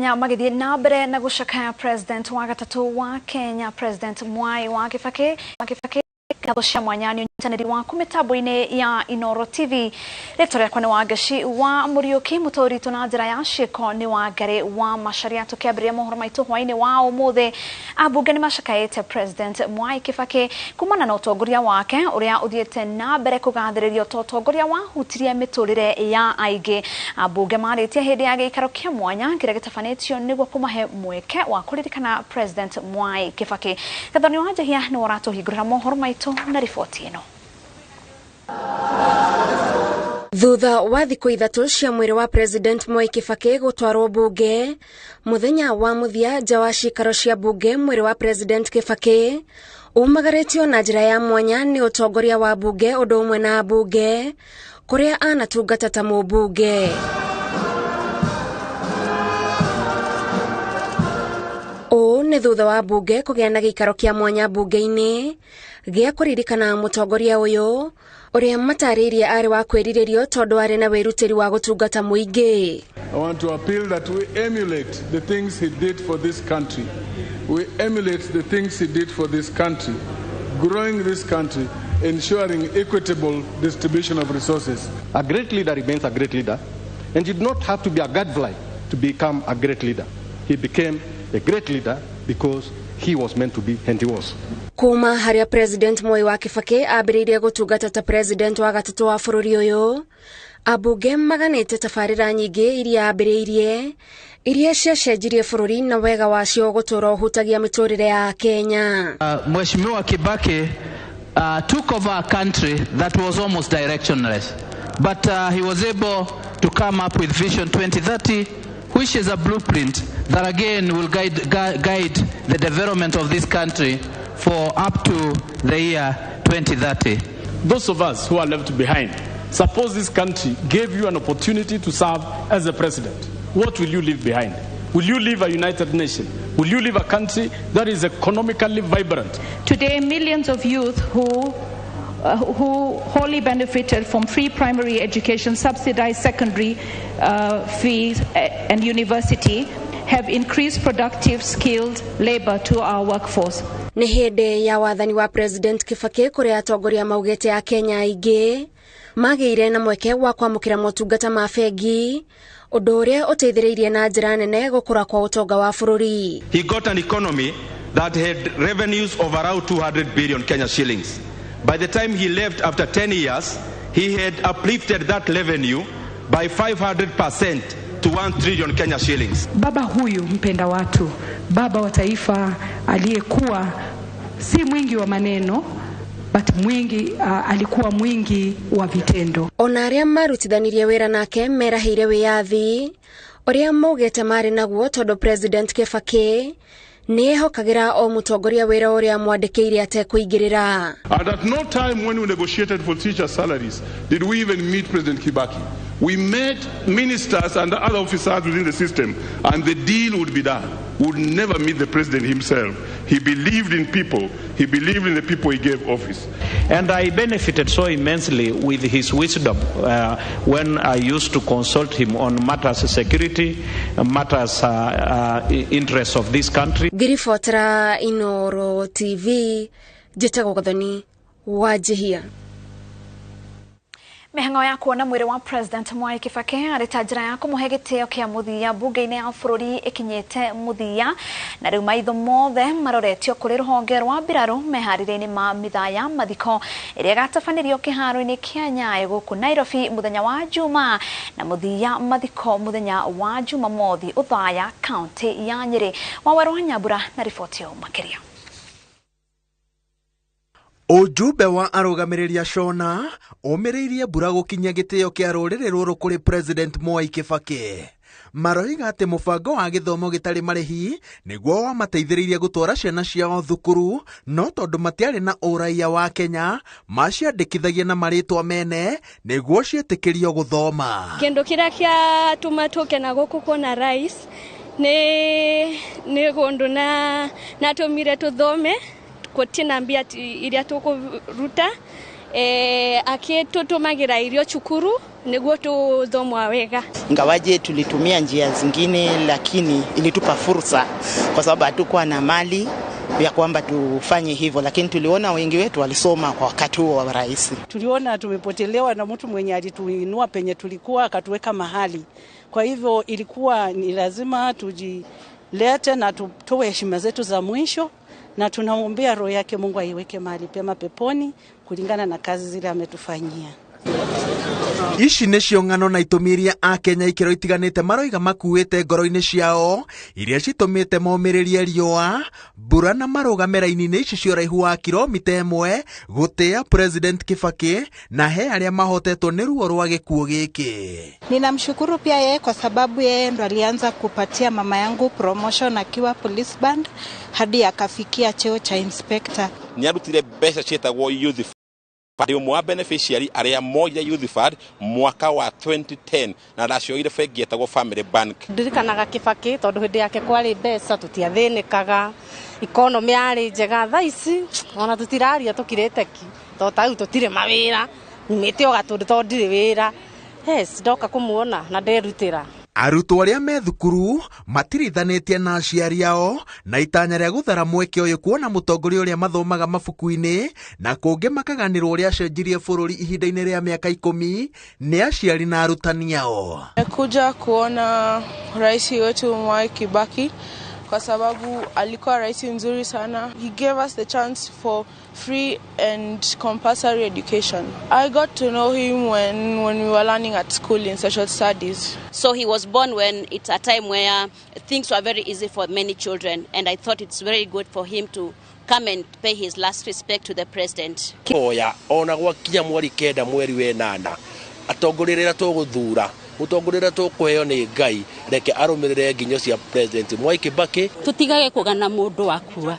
Kenya magithie na mbere na gucakaya president wa gatatu wa Kenya, President Mwai wa Kibaki Kathosha mwanyani unyitaniri wa kumitabu-ini ya Inoro TV. Rektori kwa ni wagashi wa Muriuki Mutoritu na njira ya shiko ni wagari wa masharia tukiabiria mohoro maitu hwaini wa umuthe. Abunge ni mashakaite President Mwai Kibaki kumana na utongoria wake uria uthiete na mbere kugathiririo utongoria wa hutirie miturire ya aige. Abunge maritie hindi ya giikaro kia mwanya kiria gitafanitio niguo kumahe mweke wa kuririkana President Mwai Kibaki. Kathoni wa njahia ni waratuhingurira mohoro maitu na ripoti ino. Thutha wa thiku ithatu cia mwiri wa President Mwai Kibaki gutwarwo bunge, muthenya wa muthia nja wa cikaro cia bunge mwiri wa President Kibaki umagaretio na njira ya mwanya ni utongoria wa bunge undu umwe na bunge kuria anatungata ta mubunge. Ni thutha wa bunge kugia na giikaro kia mwanya bunge-ini gia kuririkana mutongoria uyu uria mataririe ari wa kwiriririo tondu ari na wirutiri wa gutungata muingi. I want to appeal that we emulate the things he did for this country. We emulate the things he did for this country, growing this country, ensuring equitable distribution of resources. A great leader remains a great leader, and you do not have to be a gadfly to become a great leader. He became a great leader because he was meant to be, and he was. Kuma haria President Mwai wa Kibaki abiririe gutungata ta president wa gatatu wa bururi uyu, abunge maganite tafarira nyingi iria abiririe iria ciacenjirie bururi na wega wacio gutura uhutagia miturire ya Kenya. Mheshimiwa Kibaki took over a country that was almost directionless, but he was able to come up with Vision 2030, which is a blueprint that again will guide the development of this country for up to the year 2030. Those of us who are left behind, suppose this country gave you an opportunity to serve as a president. What will you leave behind? Will you leave a united nation? Will you leave a country that is economically vibrant? Today, millions of youth who wholly benefited from free primary education, subsidized secondary fees and university have increased productive skilled labor to our workforce. Ni hindi ya wathani wa President Kibaki kuria atongoria maugite ya Kenya aingi magire na mweke wa kwamukira motungata ma bengi undu uria uteithiriirie na njira nene gukura kwa utonga wa bururi. He got an economy that had revenues of around 200 billion Kenya shillings. By the time he left after 10 years, he had uplifted that revenue by 500% to 1 trillion Kenya shillings. Baba huyu mpenda watu, baba wa taifa aliyekuwa si mwingi wa maneno, but mwingi alikuwa mwingi wa vitendo. Onaria marutithanirie wira nake merahire wiyathi uria maugite mari naguo tondu President Kibaki ni hokagira o mutongoria wira uria mwandikiire ate kuingirira. And at no time when we negotiated for teacher salaries did we even meet President Kibaki. We met ministers and other officers within the system, and the deal would be done. We would never meet the president himself. He believed in people. He believed in the people he gave office. And I benefited so immensely with his wisdom when I used to consult him on matters of security, matters interests of this country. Girifotra Inoro TV, Jetago Gathoni, Wajihia. Mihango ya kuona mwiri wa President Mwai Kibaki arita njira ya kumuhe gitio kia muthia bunge-ini ya bururi ikinyite muthia na riu maitho mothe maroretio kuri ruhonge rwa mbiraru meharire-ini ma mithaya mathiko iria gatafanirio kiharo-ini kia Nyayo guku Nairobi muthenya wa Juma na muthia mathiko muthenya wa Jumamothi Othaya county ya Nyeri. Waweru Nyambura na ripoti yo makiria. Ujumbe wa arugamiriria Shona umiriirie mbura gukinya gitio kia ruriri ruru kuri President Mwai Kibaki. Maroiga ati mubango wa githomo gitari marihi niguo wamateithiririe gutwara ciana ciao thukuru, no tondu matiari na uraia wa Kenya maciandikithagia na maritwa mene niguo cietikirio guthoma. Kindu kiria kia tuma tuke na guku kona rais ni gundu na tumire tuthome kutina mbia iria tukuruta akitutumagira irio chukuru niguo tuthomwa wega. Ingawaje tulitumia njia zingine, lakini ilitupa fursa kwa sababu hatukuwa na mali ya kwamba tufanye hivyo, lakini tuliona wengi wetu walisoma kwa wakati huo wa rais. Tuliona tumepotelewa na mtu mwenye alituinua penye tulikuwa akatuweka mahali. Kwa hivyo ilikuwa ni lazima tujilete na tutoe heshima zetu za mwisho, na tunaombea roho yake Mungu aiweke mahali pema peponi kulingana na kazi zile ametufanyia. Ici nĩcio ng'ano na itũmiria a Kenya ikĩro itiganĩte maroiga makuĩte ngoro-inĩ ciao iria citũmĩte momĩrĩrie riũa, mbura na marũgame raini-inĩ ici cia ũraihu wa kilomita 1 gũtĩa President Kibaki na he arĩa mahotetwo nĩ ruo rwa gĩkuũ gĩkĩ. Ninamshukuru pia yeye kwa sababu yeye ndo alianza kupatia mama yangu promotion akiwa police band hadi akafikia cheo cha inspector. Nĩarutire mbeca cietagwo youth Padi mwa beneficiary area moja youth fund mwaka wa 2010 na racioire bengi yetagwo family bank. Ndirikanaga Kibaki tondu hindi yake kwari mbeca tutiathinikaga, economy yari njega. Thaici ona tutiraria tukirete ki to tau tutire mawira nimete ogatundu to ndire wira. Yes, ndoka kumuona na nderutira. Arutwo arĩa me thukuru matirithanĩtie na aciari ao na itanya rĩa gũthara mweke ũyũ kuona mũtongoria ũrĩa mathomaga mabuku-inĩ na kũngĩ makaganĩrwo ũrĩa acenjirie bũrũri ihinda-inĩ rĩa mĩaka 10 nĩ aciari na arutani ao. Nimekuja kuona rais wetu Mwai Kibaki kwa sababu alikuwa rais nzuri sana. He gave us the chance for free and compulsory education. I got to know him when we were learning at school in social studies. So he was born when it's a time where things were very easy for many children, and I thought it's very good for him to come and pay his last respect to the president. Oya ona gwakinya mweri 9 mweri wa 8 atongorerera tuguthura mutongorera tukuheo ni Ngai reke arumirire nginyo cia president Mwai Kibaki. Tutigage kugana mundu wakua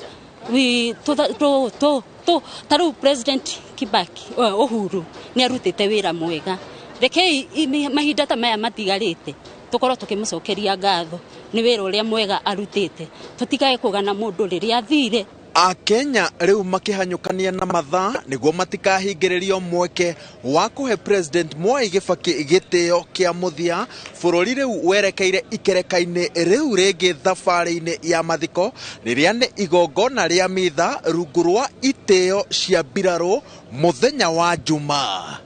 taru president Kibaki Uhuru ni arutite wira mwega, reke mahinda ta maya matigarite tukorwo tukimucokeria ngatho ni wira uria mwega arutite. Tutigage kugana mundu riria athire. Akenya rĩu makĩhanyũkania na mathaa nĩguo matikahingĩrĩrio mweke wa kũhe President Mwai Kibaki gĩtĩo kĩa mũthia. Bũrũri rĩu werekeire ikereka-inĩ rĩu rĩngĩ thabarĩ-inĩ ya mathiko rĩrĩa nĩ igongona rĩa mitha rungu rwa itĩo cia mbirarũ mũthenya wa Juma.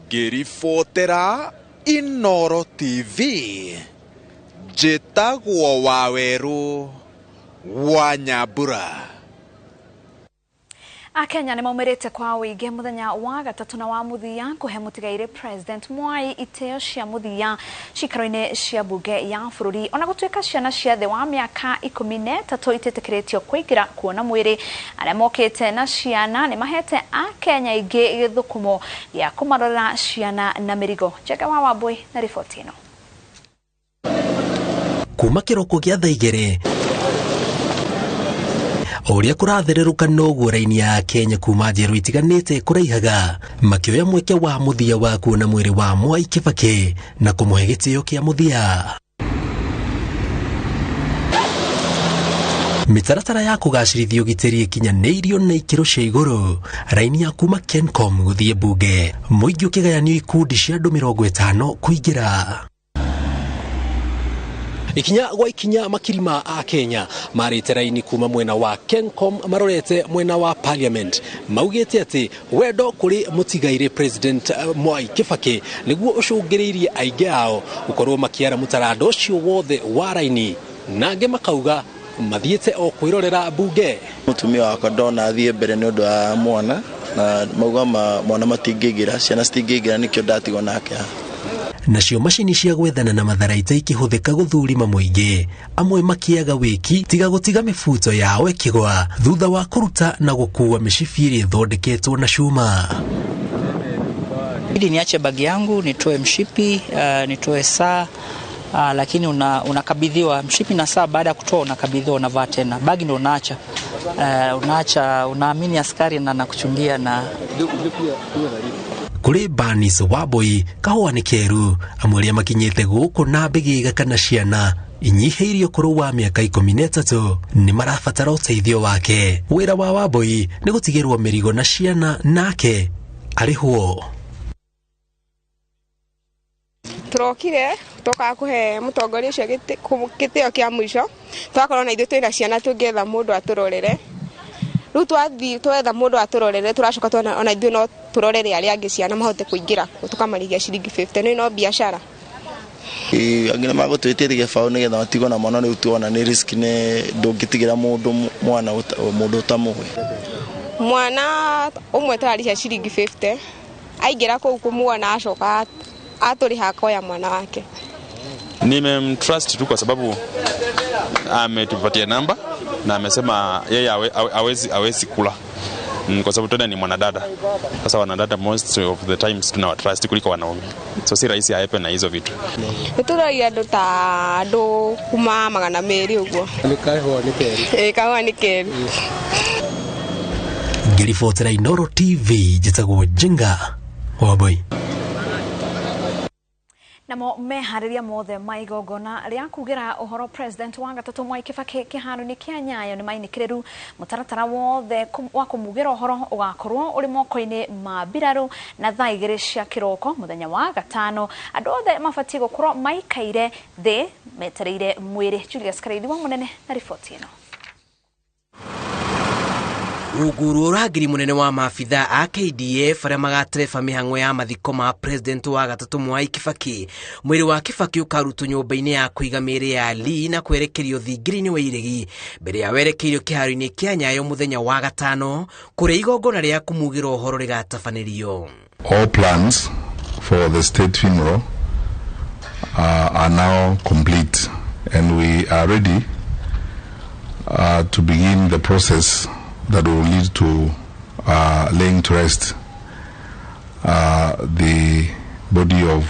Ngĩribotera Inooro TV, njĩtagwo Waweru wa Nyambura. Akenya nĩ maumirĩte kwa ũingĩ mũthenya wa gatatu na wa mũthia kũhe mũtigaire President Mwai itĩo cia mũthia cikaro-inĩ cia bunge ya bũrũri. Ona gũtuĩka ciana cia thĩ wa mĩaka 13 itetĩkĩrĩtio kũingĩra kuona mwĩrĩ, arĩa mokĩte na ciana nĩ mahete Akenya aingĩ gĩthũkũmo gĩa kũmarora ciana na mĩrigo. Njega wa Wambui na riboti ĩno. Kuma kĩroko gĩa thaa 2 Oria kuratherũka noguo raini ya Kenya kuma njerũ itiganĩte kũraihaga makĩoya mweke wa mũthia wa kuona mwĩrĩ wa Mwai Kibaki na kũmũhe gĩtĩo kĩa mũthia. Mĩtaratara ya kũgacĩrithia ũgitĩri ĩkinyanĩirio na ikĩro cia igũrũ. Raini ya kuma Kencom gũthiĩ bunge, mũingĩ ũkĩgayanio ikundi cia andũ 50 kũingĩra. Ikinya makirima a Kenya marĩte raini kuma mwena wa Kencom marorete mwena wa Parliament maugĩte atĩ wendo kũrĩ mũtigaire President Mwai Kibaki nĩguo ũcũngĩrĩirie aingĩ ao gũkorwo makĩara mũtarando ũcio wothe wa raini, na angĩ makauga mathiĩte o kwĩrorera bunge. Mũtumia wakwa ndona athiĩ mbere nĩ ũndũ wa mwana na mauga mwana matingĩingĩra, ciana citingĩingĩra, nĩkĩo ndatigwo nake. Nacio macini cia gwethana na matharaita ikĩhũthĩka gũthũrima mũingĩ, amwe makĩaga wĩki tiga gũtiga mĩbuto yao ĩkĩgwa thutha wa kũruta na gũkua mĩcibi ĩrĩa ĩthondeketwo na cuma. Ili niache bagi yangu, nitoe mshipi, nitoe saa, lakini unakabidhiwa mshipi na saa. Baada ya kutoa unakabidhiwa, unavaa tena. Bagi ndio unaacha, unaamini askari na nakuchungia na kuri Banis Waboi kahũa nĩ keru amwe arĩa makinyĩte gũkũ na mbĩgĩga kana ciana inyihĩirio kũrũ wa mĩaka 13 nĩ marabatara ũteithio wake. Wĩra wa Waboi nĩ gũtigĩrwo mĩrigo na ciana nake arihwo. Turokire toka kuhe mutongoria ucio gitio kia mwisho twakorwo na ithu twina ciana tungetha mundu aturorere riu twathi twetha mundu aturorere turacoka twana ona ithu no turorere aria angi ciana mahote kuingira tukamarigia ciringi 50 no biashara angina magotwitiria fao nigetha matigo na mwana riu tuona ni risk ne ndungitigira mwana mundu utamuwe mwana umwe tararisha ciringi 50 aingira kou kumuona acoka aturiha koya mwana wake. Nimemtrust tu kwa sababu ametupatia namba na amesema yeye hawezi kula kwa sababu tena ni mwanadada. Sasa wanadada most of the times tunawatrust kuliko wanaume, so si rahisi aepe na hizo vitu. Tutoria ndo kuma magana meri uguo kawa ni keri Ngiribotera Inooro TV jitagwo Jinga Waboi. Namo mehariria mothe maigogona ria kugira uhoro president wa gatatu Mwai Kibaki kiharo-ini kia Nyayo ni mainikiriru mutaratara wothe wa kumugira uhoro ugakorwo uri moko-ini ma mbiraru na thaa 2 cia kiroko muthenya wa gatano andu othe mabatie gukorwo maikaire thi metereire mwiri. Julius Kareithi wa munene na riboti ino. Uguru uragiri munene wa maabitha a KDF aria magatereba mihango ya mathiko ma president wa gatatu Mwai Kibaki. Mwiri wa Kibaki ukarutwo nyumba-ini ya kuiga miri ya Lee na kwerekerio thingiri-ini wa iregi mbere ya werekerio kiharo-ini kia Nyayo muthenya wa gatano kuria igongona ria kumugira uhoro rigatabanirio. All plans for the state funeral are now complete and we are ready to begin the process that will lead to laying to rest the body of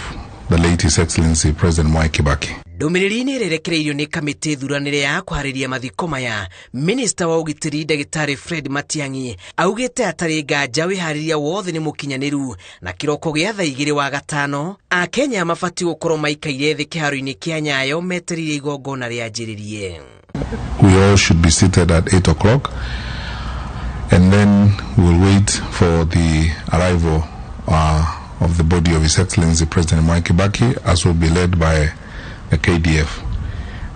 the late His Excellency President Mwai Kibaki. Ndumiriri-ini rirekereirio ni kamiti thuranire ya kuhariria mathiko maya. Minister wa ugitiri Dagitari Fred Matiang'i augite atari nganja wihariria wothe ni mukinyaniru na kiroko gia thaa 2 wa gatano a Kenya mabati gukorwo maikaire thi kiharo-ini kia Nyayo meterire igongona rianjiririe. We all should be seated at 8 o'clock. And then we'll wait for the arrival of the body of His Excellency President Mwai Kibaki, as will be led by the KDF.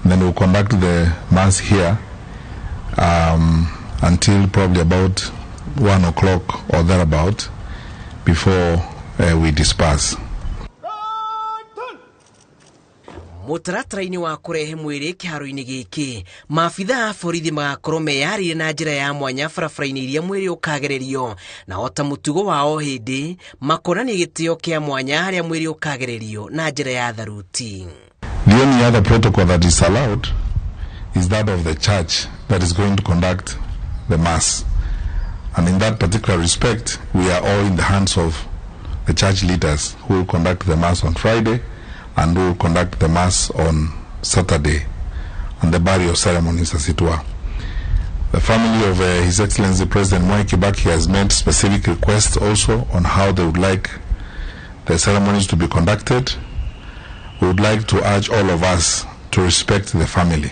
And then we'll conduct the mass here until probably about 1 o'clock or thereabout before we disperse. Mutaratara-ini wa kurehe mwiri kiharo-ini giki maabitha a borithi magakorwo meyarire na njira ya mwanya barabara-ini iria mwiri ukagererio na ota mutugo wao hindi makonania gitio kia mwanya haria mwiri ukagererio na njira ya tharuti. The only other protocol that is allowed is that of the church that is going to conduct the mass, and in that particular respect we are all in the hands of the church leaders who will conduct the mass on Friday and will conduct the mass on Saturday and the burial ceremonies as it were. The family of His Excellency President Mwai Kibaki has made specific requests also on how they would like the ceremonies to be conducted. We would like to urge all of us to respect the family.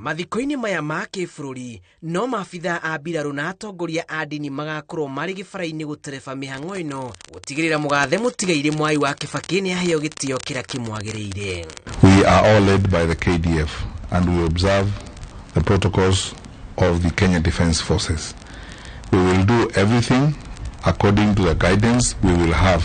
Mathiko-ini maya ma kibururi no maabitha a mbiraru na atongoria a dini magakorwo mari gibara-ini gutereba mihango ino gutigirira mugathe mutigaire Mwai wa Kibaki ni aheo gitio kira kimwagiriire. We are all led by the KDF and we observe the protocols of the Kenya Defence Forces. We will do everything according to the guidance we will have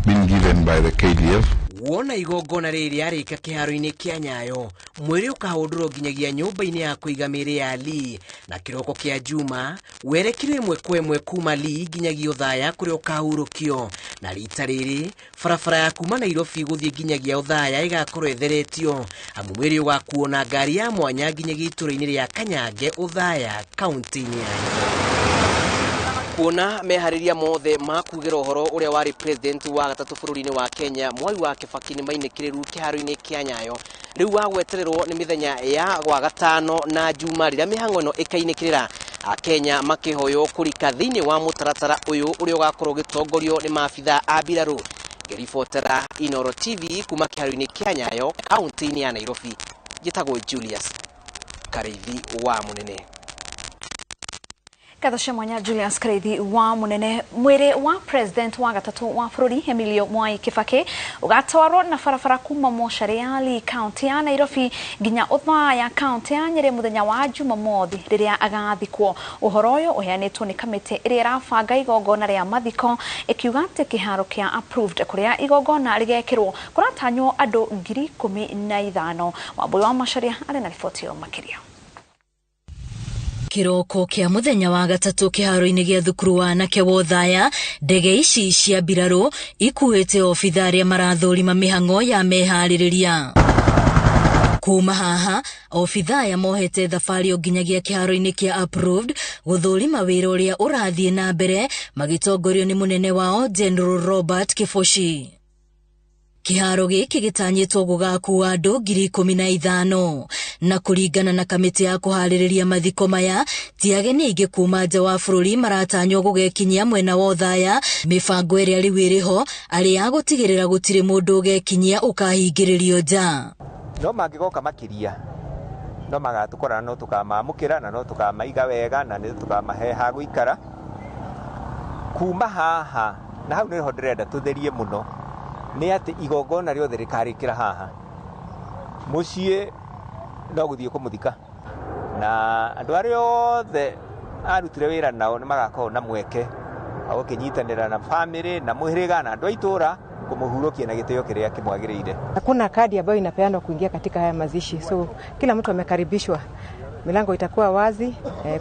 been given by the KDF. Wona igongona riri arika kiharo-ini kia Nyayo mwiri ukahundurwo nginyagia nyumba-ini ya kuiga miri ya Lee na kiroko kia Juma werekirwo imwe kwa imwe kuma Lee nginyagia Othaya kuria ukahurukio na rita riri barabara ya kuma Nairobi guthie nginyagia Othaya igakorwo etheretio amu mwiri ugakuo na ngari ya mwanya nginyagia itũra-ini ria Kanyange Othaya kaunti-ini ya kuona mehariria mothe ma kugira uhoro uria wari president wa gatatu bururi-ini wa Kenya Mwai wa Kibaki ni mainikiriru kiharo-ini kia Nyayo riu wagwetererwo ni mithenya ya gwa gatano na Juma rira mihango ino ikainikirira a Kenya makihoyo kurika thiini wa mutaratara uyu uria ugakorwo gitongorio ni maabitha a mbiraru. Ngiribotera Inooro TV kuma kiharo-ini kia Nyayo kaunti-ini ya Nairobi jitagwo Julius Kareithi wa munene. Kathasha Mwanya Julius Kreithi wa munene mwere wa president wa gatatu wa bururi Emilio Mwai Kibaki ugatwarwo na barabara kuma Moshariali county ya Nairobi nginya Othaya county ya Nyeri muthenya wa Jumamothi riria agathikwo. Uhoro uyu uheanitwo ni kamiti iria irabanga igongona ria mathiko ikiuga ati kiharo kia approved kuria igongona rigekirwo kuratanywo andu 15,000. Wambui wa Macharia ari na riboti yo makiria. Kiroko kia muthenya wa gatatu kiharo-ini gia thukuru wa anake wa Othaya ndege ici cia mbirarũ ikuĩte obitharia marathũrima mĩhang'o ya meharĩrĩria. Kuma haha obithaya mohete thabarĩ nginyagia kiharo-ini kia approved gũthũrima wĩra ũrĩa ũrathiĩ na mbere magĩtongorio nĩ munene wao General Robert Kiboshi. Kiharo gĩkĩ gĩtanyĩtwo gũgakuua andũ 15,000 na kũringana na kamĩtĩ ya kũharĩrĩria mathiko maya ti ageni aingĩ kuma nja wa bũrũri maratanywo gũgekinyia mwena wa Othaya. Mĩbango ĩrĩa rĩu ĩrĩho arĩ ya gũtigĩrĩra gũtirĩ mũndũ ũgekinyia ũkahingĩrĩrio nja. No mangĩgoka makĩria no magatũkora no tũkamamũkĩra na no tũkamaiga wega na nĩ tũkamahe ha gũikara kuma haha na hau nĩho ndĩrenda tũtherie mũno nĩ atĩ igongona rĩothe rĩkarĩkĩra haha mũciĩ no gũthiĩ kũmũthika na andũ arĩa othe arutire wĩra nao nĩ magakorwo na mweke wa gũkĩnyitanĩra na family na mũhĩrĩga na andũ a itũra kumuhurukia na gitio kile kimwagĩrĩire. Hakuna kadi ambayo inapeanwa kuingia katika haya mazishi, so kila mtu amekaribishwa. Milango itakuwa wazi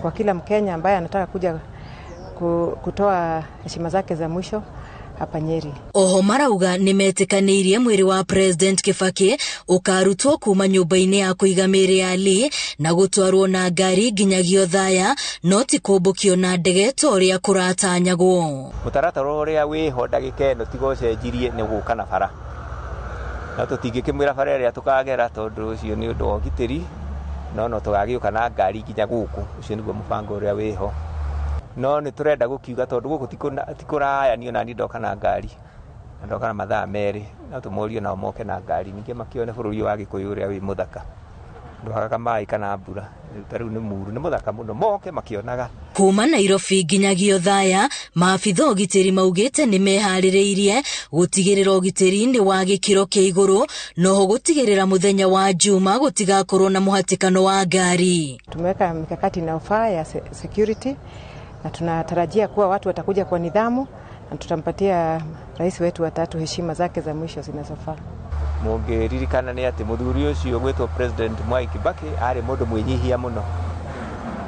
kwa kila Mkenya ambaye anataka kuja kutoa heshima zake za mwisho hapa Nyeri. Oho marauga nimetikanirie mwiri wa President Kibaki ukarutwo kuma nyumba-ini ya kuiga mĩĩrĩ ya Ali na gutwarwo na ngari nginyagia Othaya no ti kumbũkio na ndege ta ũrĩa kũratanyagwo. Mũtaratara ũrĩa wĩho ndagĩka ĩno tiga ũcenjirie nĩ gũka na bara no tũtingĩkĩmwĩra bara ĩrĩa tũkagera tondũ ũcio nĩ ũndũ wa ũgitĩri no tũgagĩũka na ngari nginya gũkũ. Ũcio nĩguo mũbango ũrĩa wĩho. No nĩ turenda gũkiuga tondũ gũkũ tikũraya niĩ na ndoka na ngari ndoka na mathaa merĩ no tũmorio nao moke na ngari ningĩ makione bũrũri wa Gĩkũyũ ũrĩa wĩ mũthaka ndũhagaga maĩ kana mbura rĩu nĩ muru nĩ mũthaka mũno moke makionaga. Kuma Nairobi nginyagia Othaya maabitha ũgitĩri maugĩte nĩ meharĩrĩirie gũtigĩrĩra ũgitĩri nĩ wa gĩkĩro kĩa igũrũ noho gũtigĩrĩra muthenya wa Juma gũtigakorwo na mũhatĩkano wa ngari. Tumeweka mikakati inayofaa ya security na tunatarajia kuwa watu watakuja kwa nidhamu na tutampatia rais wetu wa tatu heshima zake za mwisho zinazofaa. Mũngĩririkana nĩ atĩ mũthuri ũcio gwĩtwo President Mwai Kibaki arĩ mũndũ mwĩnyihia mũno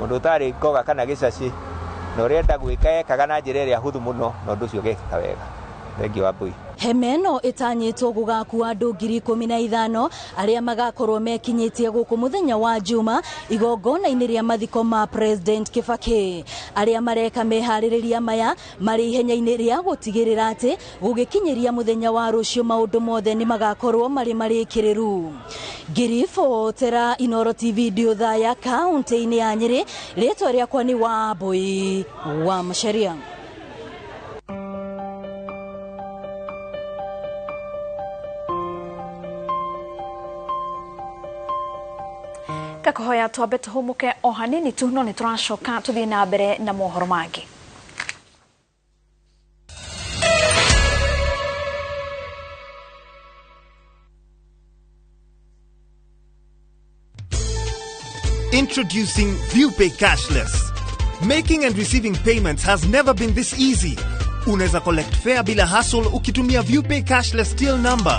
mũndũ ũtarĩ ngoga kana gĩcaci na ũrenda gwĩka ekaga na njĩra ĩrĩa hũthũ mũno na ũndũ ũcio ũgekĩka wega. Thengi wa Mbui. Hemeno itanyĩtwo gũgakuua andũ 15,000 arĩa magakorwo mekinyĩtie gũkũ muthenya wa Juma igongona-inĩ rĩa mathiko ma President Kibaki. Arĩa mareka meharĩrĩria maya marĩ ihenya-inĩ rĩa gũtigĩrĩra atĩ gũgĩkinyĩria muthenya wa rũciũ maũndũ mothe nĩ magakorwo marĩ marĩkĩrĩru. Ngiribotera Inooro TV Othaya kaunti-inĩ ya Nyeri, rĩtwa rĩakwa nĩ Wambui wa Macharia. Kakohoya twambe tuhumuke o hanini tu no nituracoka tuthii na mbere na mohoro mangi. Introducing ViewPay Cashless. Making and receiving payments has never been this easy. Unaweza collect fare bila hassle ukitumia ViewPay Cashless till number.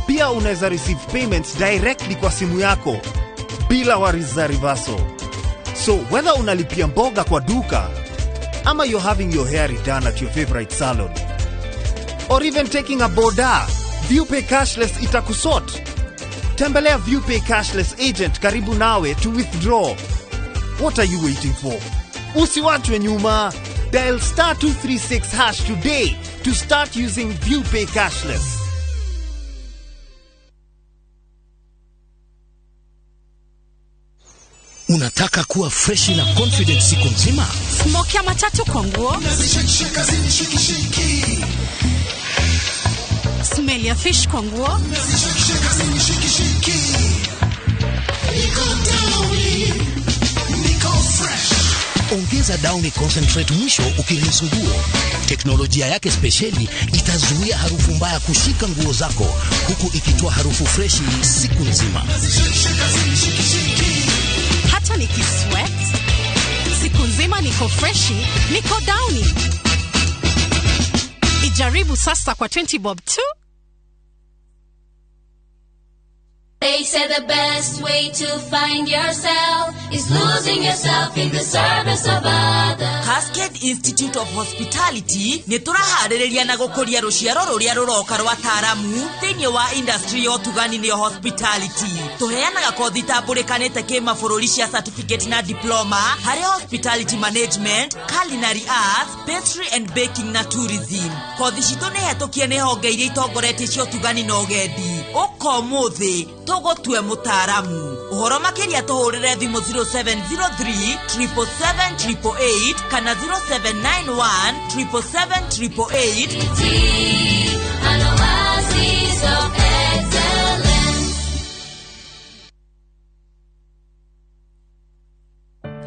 Pia unaweza receive payments directly kwa simu yako bila worries za reversal. So whether unalipia mboga kwa duka ama you're having your hair redone at your favorite salon or even taking a boda, ViewPay Cashless itakusort. Tembelea ViewPay Cashless agent karibu nawe to withdraw. What are you waiting for? Usiwachwe nyuma. Dial *236# today to start using ViewPay Cashless. Unataka kuwa fresh na confident siku nzima? Smoke ya matatu kwa nguo. Smell ya fish kwa nguo. Ongea ongeza Downy concentrate mwisho ukirihusu nguo. Teknolojia yake speciali itazuia harufu mbaya kushika nguo zako huku ikitoa harufu freshi siku nzima. Hata nikisweat siku nzima niko freshi, niko Downy. Ijaribu sasa kwa 20 bob tu. They say the best way to find yourself is losing yourself in the service of others. Cascade Institute of Hospitality ni turaharĩrĩria na gũkũria rũciaro rũrĩa rũroka rwa taaramu thĩinĩ wa industry ya ũtugani nĩ hospitality. Tũheanaga kothi tambũrĩkanĩte kĩmabũrũri cia certificate na diploma harĩ hospitality management, culinary arts, pastry and baking na tourism. Kothi citũ nĩ hetũkie nĩ honge iria itongoretie cia ũtugani na ũgendi. Ũkomũthĩ tũgũtue mũtaaramu. Ũhoro makĩria tũhũrĩre thimũ 0703 777 888 kana 0791 777 888. An oasis of excellence.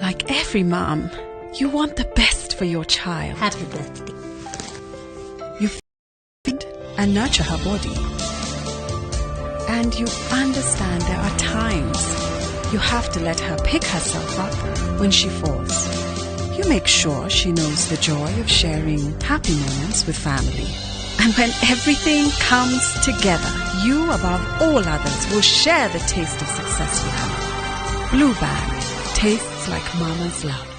Like every mom, you want the best for your child. Happy birthday. You feed and nurture her body. And you understand there are times you have to let her pick herself up when she falls. You make sure she knows the joy of sharing happy moments with family. And when everything comes together, you above all others will share the taste of success you have. Blue Band tastes like mama's love.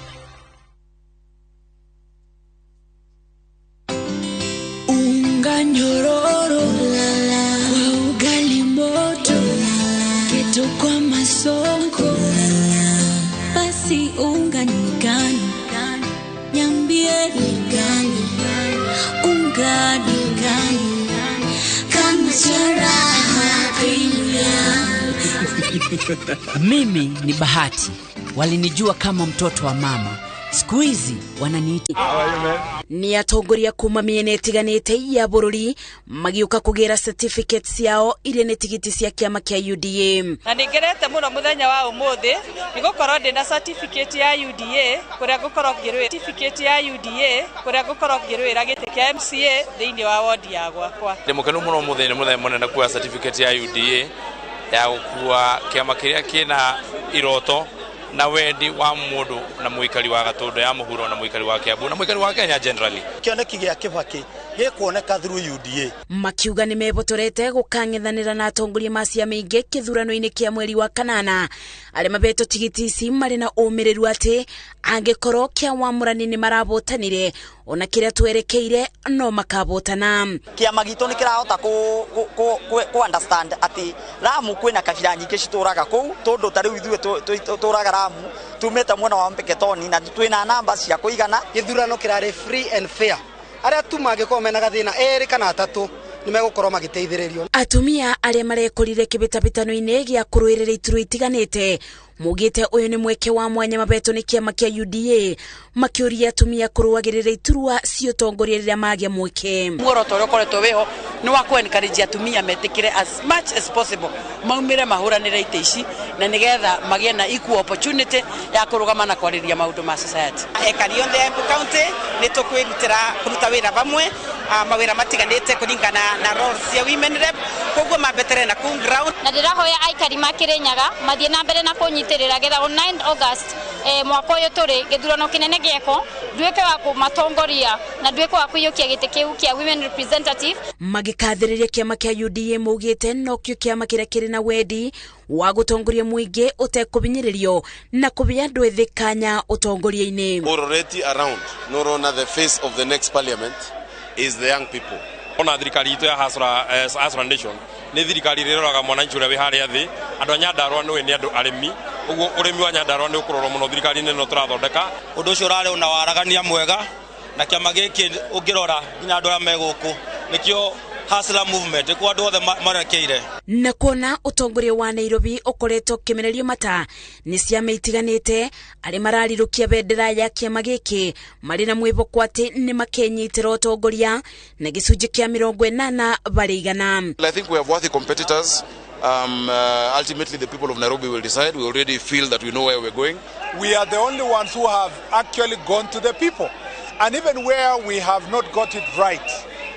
Unga nyororo kwa ugali moto kitu kwa masongo basi unga ni gani niambie ni gani unga ni gani kama sharaha Mimi ni Bahati. Walinijua kama mtoto wa mama. Siku hizi wananiita ni atongoria kuma miene itiganite ya bururi magiuka kugira certificates yao ile ne tigiti cia kiama kia UDA. Na ningerete muno muthenya wa umuthi nigukorwo ndina certificate ya UDA kuria gukorwo ngirwe certificate ya UDA kuria gukorwo ngirwira gite kia MCA thiini wa ward ya gwakwa. Ndimukenu muno muthenya munene kuwa certificate ya UDA ya gukua kiama kiria kina iroto na wendi wa mundu na muikari wa Gatundu ya muhuro na muikari wa Kiambu na muikari wa Kenya generally. Kioneki gya Kibaki gikuoneka through UDA. Makiuga ni mebotorete gukang'ethanira na atongoria ma ciama ingĩ kithurano-inĩ kia mweri wa kanana. Arĩa mabeto tigiti ici marĩ na ũmĩrĩru atĩ angĩkorwo kia wamũrani nĩ marabotanire ona kĩrĩa twerekeire no makabotana. Kiama gitu nĩ kĩrahota ku understand ati Lamu kwĩna kabira nyingĩ citũraga kũu tondũ tarĩu ithuĩ tũraga Lamu tumĩte mwena wa Mpeketoni na twĩna namba cia kũigana. Gĩthurano kĩrarĩ free and fair. Aria tu mangĩkorwo mena gathĩna erĩ kana atatũ nimegukorwo magĩteithĩrĩrio. Atumia arĩa marekorire kĩbĩtabĩtano-inĩ gĩa kũrũĩrĩra iturwa itiganĩte mugite uyu ni mweke wa mwanya mabeto ni kiama kia UDA makiuria atumia kurũagĩrĩra iturwa cio tongoria rĩrĩa magĩa mweke. Muoroto ũrĩa ũkoretwo wĩho ni wa encourage atumia metikire as much as possible maumire mahuranĩre ite ici na nigetha magĩe na equal opportunity ya kũrũgama na kwarĩria maũndũ ma society. Ekari yonthe ya county ni tũkwĩrutĩra kũruta wĩra bamwe mawĩra matiganĩte kũringana na roles cia women rep koguo mambetere na ku ground. Na ndĩrahoya aikari makĩrĩnyaga mathiĩ na mbere na kũnyitĩrĩra getha on 9 August mwaka ũyũ tũrĩ gĩthurano kĩnene gĩeko nduĩke wa kũmatongoria na nduĩke wa kũiyũkia gĩtĩ kĩu kia women representative. Magĩkathĩrĩria kiama kia UDA maugĩte nokĩo kiama kĩrĩa kĩrĩ na wendi wa gũtongoria mũingĩ ũtekũbinyĩrĩrio na kũbia andũ ethĩ kanya ũtongoria-inĩ. Already around Norona, the face of the next parliament is the young people. Ona thirikari itu ya Hasra Nation ni thirikari riroraga mwananchi uria wi haria thi andu a Nyandarua ni andu arimi uguo urimi wa Nyandarua ni ukurorwo muno thirikari neno turathondeka undu ucio urari una waragania mwega na kiama giki ungirora nginya andu aria meguku nikio Hasla movement kwa andu othe marekeire na kuona utongoria wa Nairobi ukoretwo kimenerio mata ni ciama itiganite ari mararirukia bendera ya kiama giki mari na mwiboko ati ni makenyitira utongoria na gicunji kia 80 bari igana. I think we have worthy competitors Ultimately, the people of Nairobi will decide. We already feel that we know where we're going. We are the only ones who have actually gone to the people. And even where we have not got it right,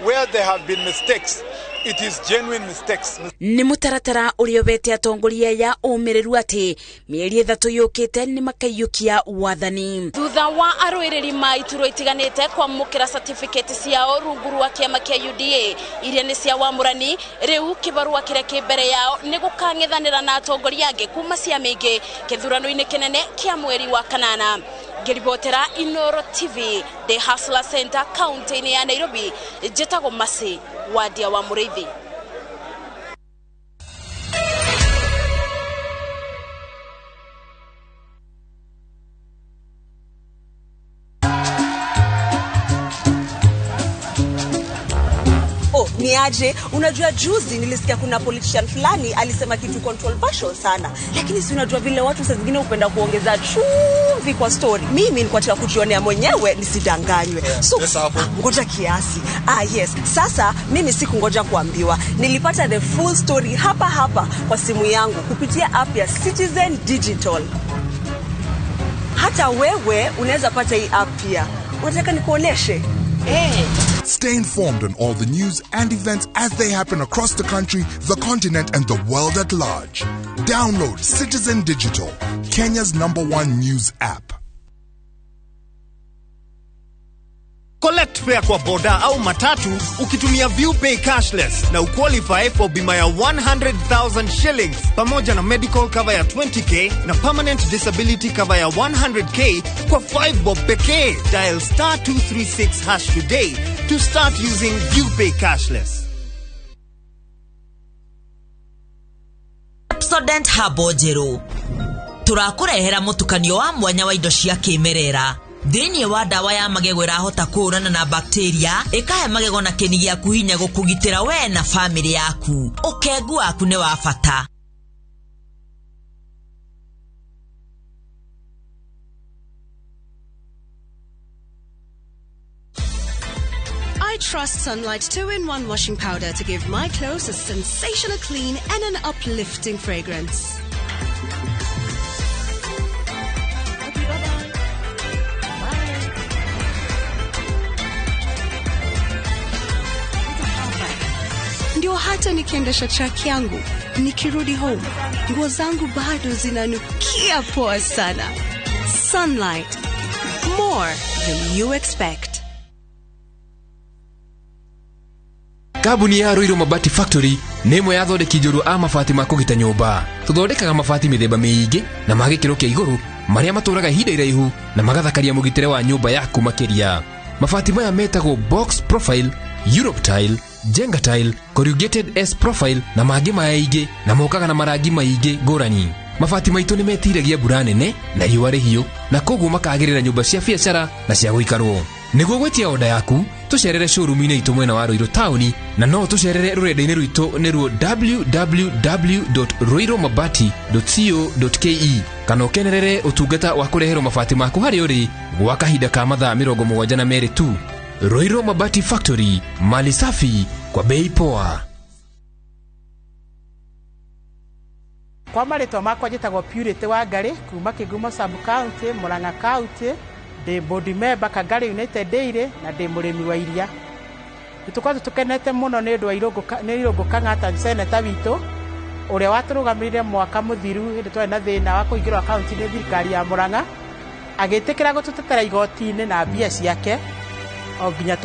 where there have been mistakes, it is genuine mistakes. Ni mutaratara uliobete atongoria ya umireru ati mieri 3 yukite ni makaiyukia wathani. Thutha wa arwiriri maituro itiganite kwa mukira certificate ciao rungu rwa kiama kia UDA iria ni cia wamurani, riu kibarua kiria kimbere yao ni gukang'ethanira na atongoria angi kuma ciama ingi kithurano-ini kinene kia mweri wa kanana. Ngiribotera Inoro TV, The Hustler Center, County ya Nairobi, Jetago Masi, Wadia wa Murithi. Ni aje, unajua juzi nilisikia kuna politician fulani alisema kitu controversial sana, lakini si unajua vile watu saa zingine upenda kuongeza chumvi kwa story. Mimi nilikuwa nataka kujionea mwenyewe nisidanganywe. So ngoja kiasi. Yes, sasa mimi sikungoja kuambiwa. Nilipata the full story hapa kwa simu yangu kupitia app ya Citizen Digital. Hata wewe unaweza pata hii app pia. Unataka nikuoneshe? Stay informed on all the news and events as they happen across the country, the continent, and the world at large. Download Citizen Digital, Kenya's #1 news app. Collect fare kwa boda au matatu ukitumia ViewPay cashless na uqualify for bima ya 100,000 shillings pamoja na medical cover ya 20k na permanent disability cover ya 100k kwa 5 bob pekee. Dial *236# today to start using ViewPay cashless. Student Habojero turakurehera mutukanio wa mwanya wa indo cia kimerera thini wa dawa ya magego irahota kurana na bakteria ikahe magego na kini gya kuhinya gukugitira we na family yaku ukengu waku ne wa fata. I trust Sunlight 2-in-1 washing powder to give my clothes a sensational clean and an uplifting fragrance. Ndio hata nikiendesha truck yangu, nikirudi home, nguo zangu bado zinanukia poa sana. Sunlight, more than you expect. Kabuni ya Ruiru Mabati Factory nemo yathondeki njorua a mabati ma kugita nyumba. Tuthondekaga mabati mithemba miingi na magikiro kia iguru maria maturaga ihinda iraihu na magathakaria mugitire wa nyumba yaku makiria. Mabati maya metagwo box profile, Europe tile, Jenga tile, corrugated S profile na mangĩ maingĩ na mokaga na marangi maingĩ ngũrani. Mabati maitũ nĩ metiragia mbura nene na riũa rĩhiũ na koguo makagĩrĩra nyũmba cia biacara na cia gũikarwo. Nĩguo gwetia oda yaku tucerere showroom-inĩ itũ mwena wa Ruiru town na no tucerere rũrenda-inĩ rwitũ nĩruo www.ruiromabati.co.ke kana ũkenerere ũtungata wa kũreherwo mabati maku harĩ ũrĩ gwa kahinda ka mathaa 72 tu. Ruiru Mabati Factory, mali safi kwa bei poa. Kwa marĩtwa makwa njĩtagwo Purity Wangari kuma Kigumo Sub County, Murang'a County, ndĩ board member Kangari United Dairy na ndĩ mũrĩmi wa iria. Nĩtũkorwo tũkenete mũno nĩ ũndũ wa Irũngũ Kang'ata seneta witũ ũrĩa watũrũgamĩrĩire mwaka mũthiru hĩndĩ twarĩ na thĩna wa kũingĩrwo akaunti-inĩ thirikari ya Murang'a, agĩtĩkĩra gũtũtetera igoti-inĩ na mbia ciake o nginya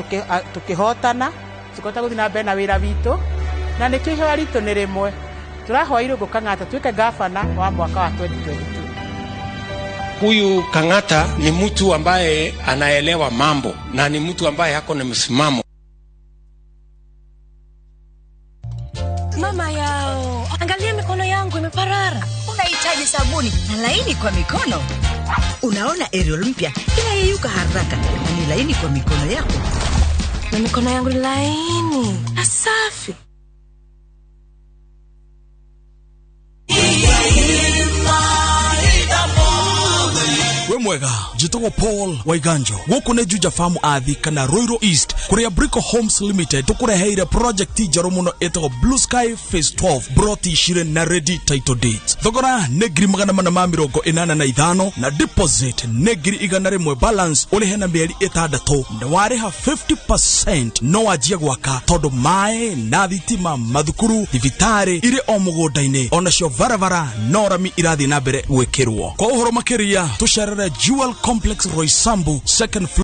tukihotana tukota guthi na mbere na wira witu na nikio ihwa ritu ni rimwe turahoa Irũngũ Kang'ata tuike gavana wa mwaka wa 2022. Huyu Kang'ata ni mtu ambaye anaelewa mambo na ni mtu ambaye hako na msimamo. Mama yao, angalia mikono yangu imeparara. Unahitaji sabuni na laini kwa mikono? Unaona Ariel mpya inayeyuka haraka na ni laini kwa mikono yako. Na mikono yangu ni laini na safi. we mwega jitogwo Paul Waiganjo guku ne Juja Farm athi kana Roiro East kuria Brico Homes Limited tukureheire project njeru muno etagwo Blue Sky Phase 12 broti shire na ready title date thogora ne ngiri 485 na deposit ne ngiri 100 balance ulihe na mieri 6 na wariha 50% no wajia gwaka tondu mae na thitima mathukuru thibitari ire o mugundaine ona cio varavara no rami irathi na mbere gwikirwo kwa uhoro makiria tucerere Jewel Complex Roysambu second floor